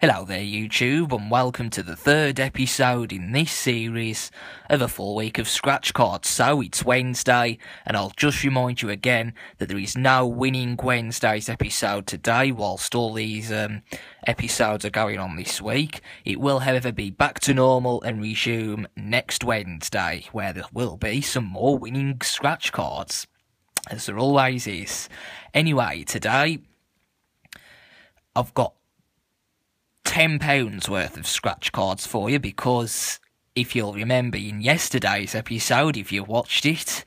Hello there YouTube, and welcome to the third episode in this series of a full week of scratch cards. So it's Wednesday, and I'll just remind you again that there is no Winning Wednesdays episode today whilst all these episodes are going on this week. It will however be back to normal and resume next Wednesday, where there will be some more winning scratch cards, as there always is. Anyway, today I've got £10 worth of scratch cards for you, because if you'll remember in yesterday's episode, if you watched it,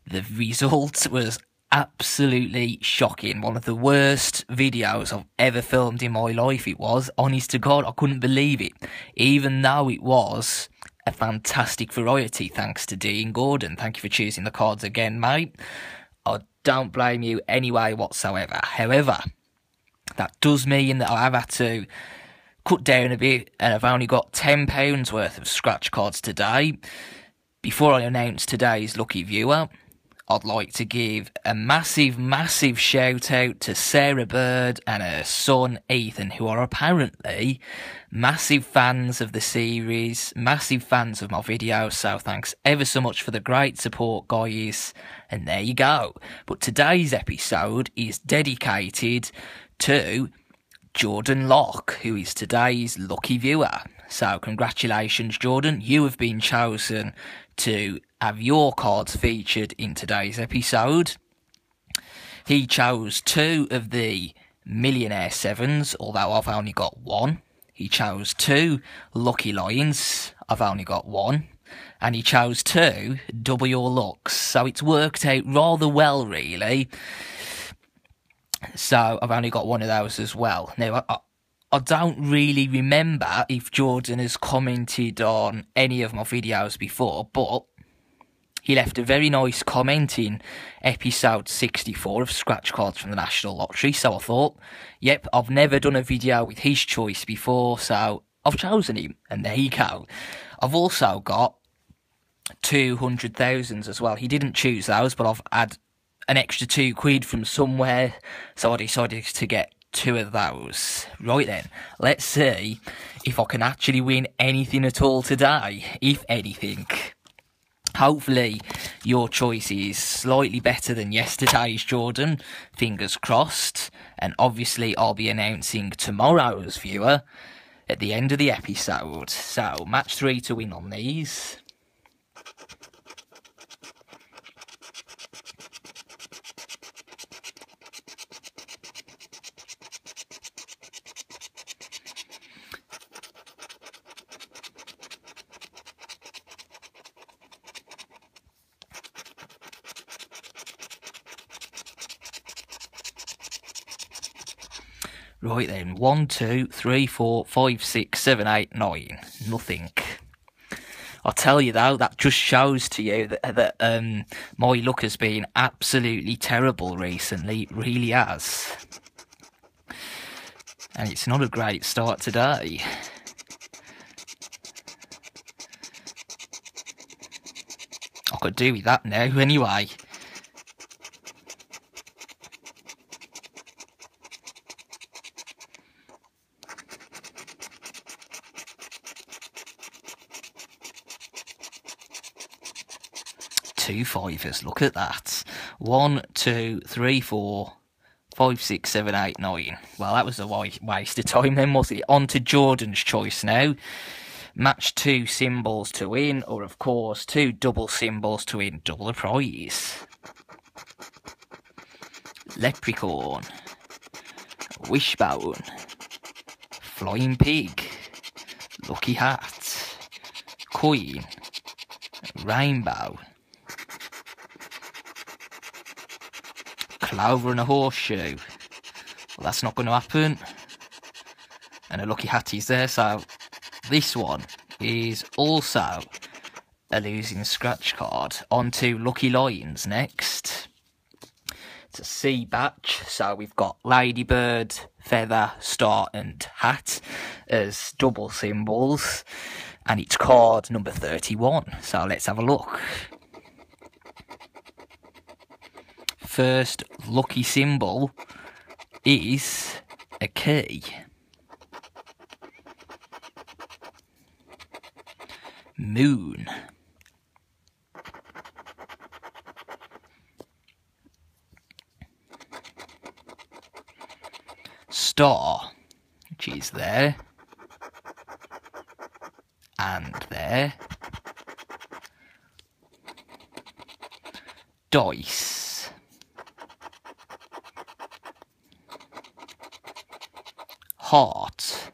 the result was absolutely shocking. One of the worst videos I've ever filmed in my life it was. Honest to God, I couldn't believe it. Even though it was a fantastic variety, thanks to Dean Gordon. Thank you for choosing the cards again, mate. I don't blame you anyway whatsoever. However, that does mean that I have had to cut down a bit, and I've only got £10 worth of scratch cards today. Before I announce today's lucky viewer, I'd like to give a massive shout out to Sarah Bird and her son Ethan, who are apparently massive fans of the series, massive fans of my videos, so thanks ever so much for the great support, guys, and there you go. But today's episode is dedicated to Jordan Locke, who is today's lucky viewer. So congratulations, Jordan. You have been chosen to have your cards featured in today's episode. He chose 2 of the Millionaire Sevens, although I've only got 1. He chose 2 Lucky Lions. I've only got 1. And he chose 2 Double Your Lucks. So it's worked out rather well, really. So I've only got 1 of those as well. Now, I don't really remember if Jordan has commented on any of my videos before, but he left a very nice comment in episode 64 of Scratch Cards from the National Lottery. So I thought, yep, I've never done a video with his choice before, so I've chosen him, and there you go. I've also got 200,000 as well. He didn't choose those, but I've had an extra £2 from somewhere, so I decided to get 2 of those. Right then, let's see if I can actually win anything at all today, if anything. Hopefully your choice is slightly better than yesterday's, Jordan, fingers crossed, and obviously I'll be announcing tomorrow's viewer at the end of the episode. So, match 3 to win on these. Right then, 1, 2, 3, 4, 5, 6, 7, 8, 9. Nothing. I'll tell you though, that just shows to you that my luck has been absolutely terrible recently. It really has. And it's not a great start today. I could do with that now anyway. Two fivers, look at that. 1, 2, 3, 4, 5, 6, 7, 8, 9. Well, that was a waste of time then, wasn't it? On to Jordan's choice now. Match 2 symbols to win, or of course 2 double symbols to win double the prize. Leprechaun, Wishbone, Flying Pig, Lucky Hat, Coin, Rainbow, Clover and a Horseshoe. Well, that's not going to happen. And a Lucky Hat is there, so this one is also a losing scratch card. On to Lucky Lions next. It's a C batch, so we've got Ladybird, Feather, Star and Hat as double symbols. And it's card number 31, so let's have a look. First lucky symbol is a key. Moon. Star, which is there and there. Dice. Heart.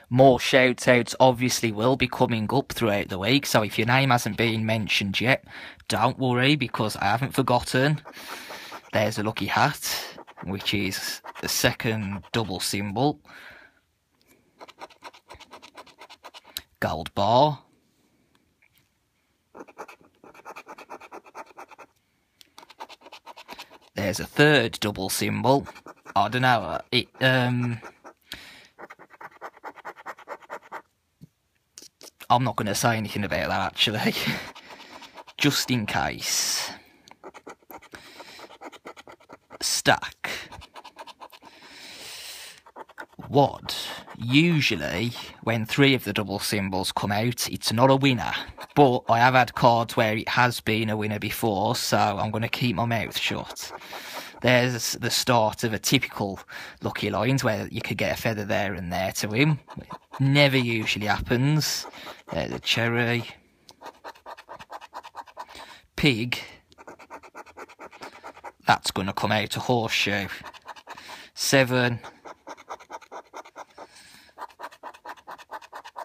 More shout-outs obviously will be coming up throughout the week, so if your name hasn't been mentioned yet, don't worry, because I haven't forgotten. There's a lucky hat, which is the second double symbol. Gold bar. There's a third double symbol. I don't know, I'm not going to say anything about that, actually, just in case. Stack. Wad. Usually, when 3 of the double symbols come out, it's not a winner. But I have had cards where it has been a winner before, so I'm going to keep my mouth shut. There's the start of a typical lucky lines where you could get a feather there and there to win. It never usually happens. There's a cherry. Pig. That's going to come out a horseshoe. 7.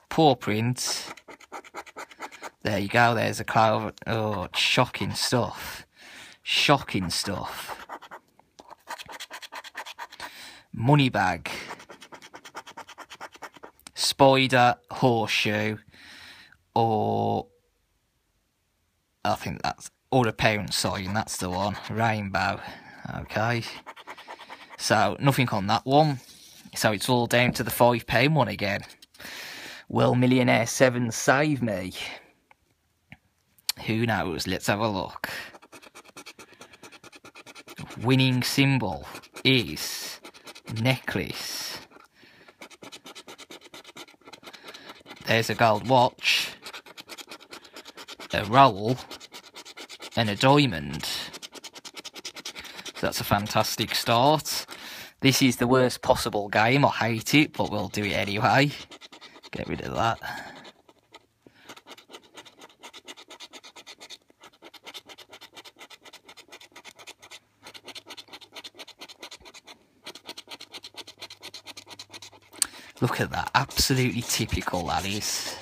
Paw print. There you go, there's a cloud. Oh, shocking stuff. Shocking stuff. Money bag. Spider, horseshoe, or I think that's, or a pound sign, that's the one. Rainbow. Okay. So, nothing on that one. So it's all down to the £5 one again. Will Millionaire 7 save me? Who knows? Let's have a look. Winning symbol is necklace. There's a gold watch, a roll, and a diamond. So that's a fantastic start. This is the worst possible game. I hate it, but we'll do it anyway. Get rid of that. Look at that, absolutely typical that is.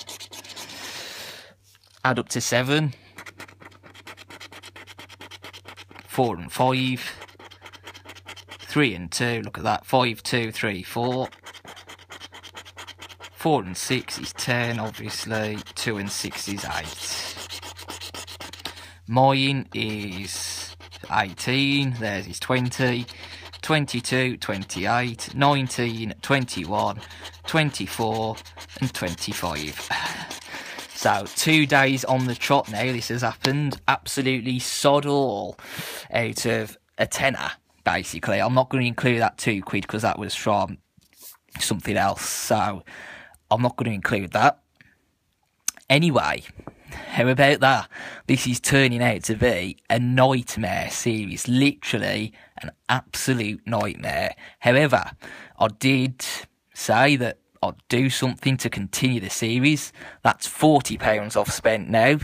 Add up to 7. 4 and 5. 3 and 2, look at that, 5, 2, 3, 4. 4 and 6 is 10, obviously. 2 and 6 is 8. Mine is 18, there's his 20. 22, 28, 19, 21, 24 and 25. So 2 days on the trot now this has happened. Absolutely sod all out of a tenner, basically. I'm not going to include that £2 because that was from something else, so I'm not going to include that. Anyway, how about that? This is turning out to be a nightmare series, literally an absolute nightmare. However, I did say that I'd do something to continue the series. That's £40 I've spent now.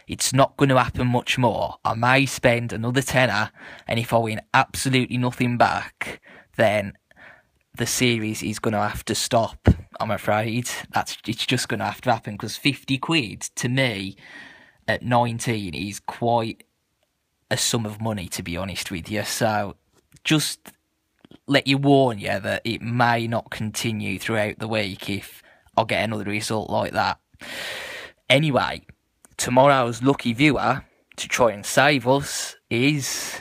It's not going to happen much more. I may spend another tenner, and if I win absolutely nothing back, then the series is going to have to stop, I'm afraid. It's just going to have to happen, because £50 to me at 19 is quite a sum of money, to be honest with you. So just let you warn you that it may not continue throughout the week if I get another result like that. Anyway, tomorrow's lucky viewer to try and save us is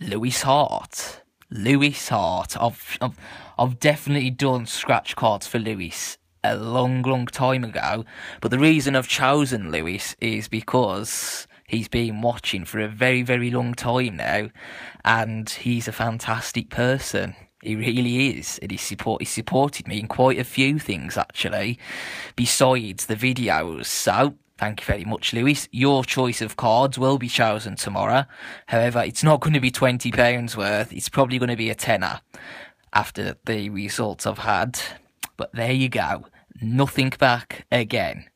Lewis Hart. Lewis Hart. I've definitely done scratch cards for Lewis a long time ago, but the reason I've chosen Lewis is because he's been watching for a very long time now, and he's a fantastic person. He really is, and he supported me in quite a few things actually, besides the videos. So thank you very much, Lewis. Your choice of cards will be chosen tomorrow. However, it's not going to be £20 worth. It's probably going to be a tenner after the results I've had. But there you go. Nothing back again.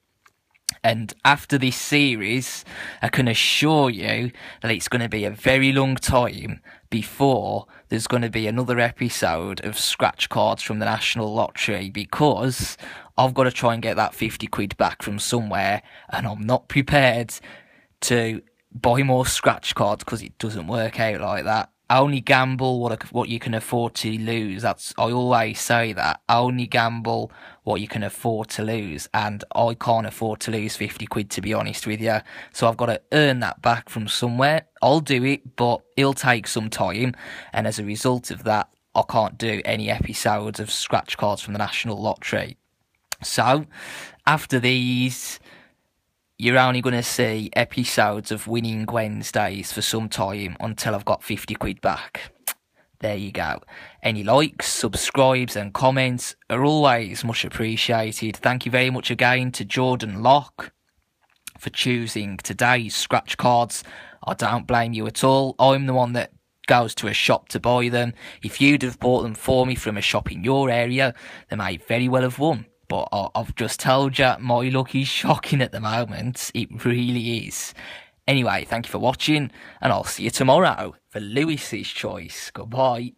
And after this series, I can assure you that it's going to be a very long time before there's going to be another episode of Scratch Cards from the National Lottery, because I've got to try and get that 50 quid back from somewhere, and I'm not prepared to buy more scratch cards because it doesn't work out like that. Only gamble what you can afford to lose. I always say that. Only gamble what you can afford to lose. And I can't afford to lose 50 quid, to be honest with you. So I've got to earn that back from somewhere. I'll do it, but it'll take some time. And as a result of that, I can't do any episodes of Scratch Cards from the National Lottery. So, after these, you're only going to see episodes of Winning Wednesdays for some time until I've got 50 quid back. There you go. Any likes, subscribes and comments are always much appreciated. Thank you very much again to Jordan Locke for choosing today's scratch cards. I don't blame you at all. I'm the one that goes to a shop to buy them. If you'd have bought them for me from a shop in your area, they may very well have won. But I've just told you, my luck is shocking at the moment. It really is. Anyway, thank you for watching, and I'll see you tomorrow for Lewis's choice. Goodbye.